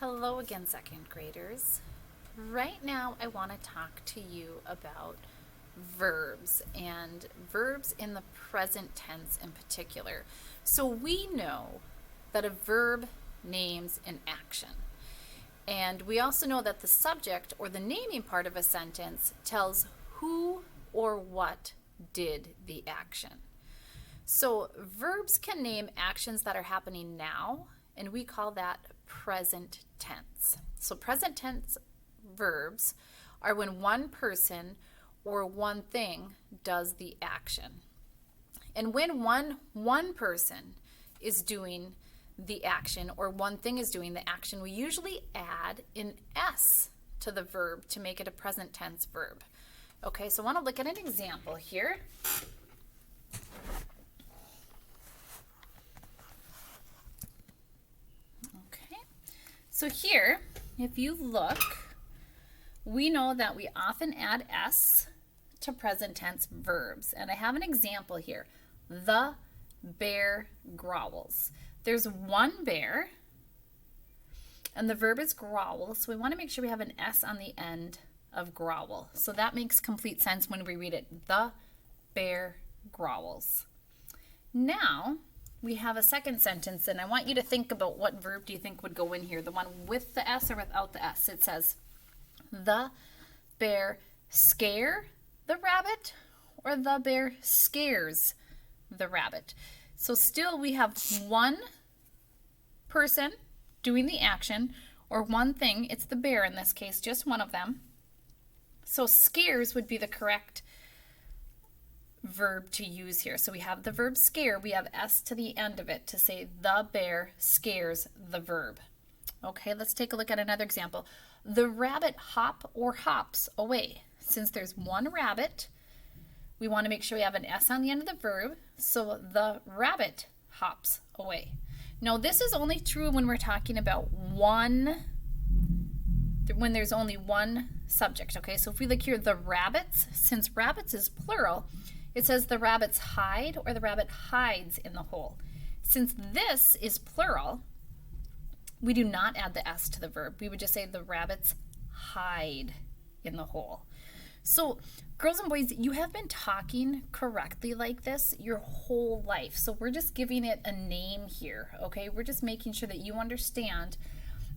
Hello again, second graders. Right now I want to talk to you about verbs and verbs in the present tense in particular. So we know that a verb names an action. And we also know that the subject or the naming part of a sentence tells who or what did the action. So verbs can name actions that are happening now, and we call that present tense. So present tense verbs are when one person or one thing does the action. And when one person is doing the action or one thing is doing the action, we usually add an S to the verb to make it a present tense verb. Okay, so I want to look at an example here. So here, if you look, we know that we often add S to present tense verbs. And I have an example here. The bear growls. There's one bear, and the verb is growl, so we want to make sure we have an S on the end of growl. So that makes complete sense when we read it. The bear growls. Now, we have a second sentence, and I want you to think about what verb do you think would go in here, the one with the S or without the S. It says, the bear scare the rabbit, or the bear scares the rabbit. So still we have one person doing the action, or one thing. It's the bear in this case, just one of them. So scares would be the correct verb to use here. So we have the verb scare, we have S to the end of it to say the bear scares the verb. Okay, let's take a look at another example. The rabbit hop or hops away. Since there's one rabbit, we want to make sure we have an S on the end of the verb, so the rabbit hops away. Now this is only true when we're talking about when there's only one subject. Okay, so if we look here, the rabbits, since rabbits is plural, it says the rabbits hide or the rabbit hides in the hole. Since this is plural, we do not add the S to the verb. We would just say the rabbits hide in the hole. So girls and boys, you have been talking correctly like this your whole life. So we're just giving it a name here, okay? We're just making sure that you understand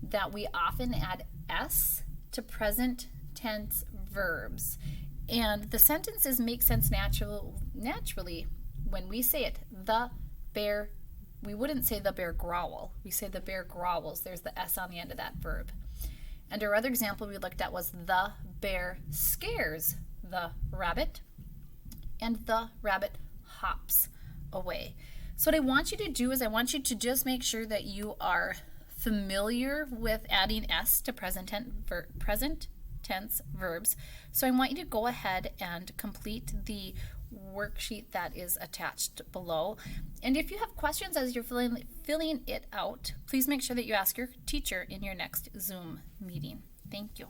that we often add S to present tense verbs. And the sentences make sense naturally when we say it. The bear, we wouldn't say the bear growl. We say the bear growls. There's the S on the end of that verb. And our other example we looked at was the bear scares the rabbit, and the rabbit hops away. So what I want you to do is I want you to just make sure that you are familiar with adding S to present tense verbs. So I want you to go ahead and complete the worksheet that is attached below. And if you have questions as you're filling it out, please make sure that you ask your teacher in your next Zoom meeting. Thank you.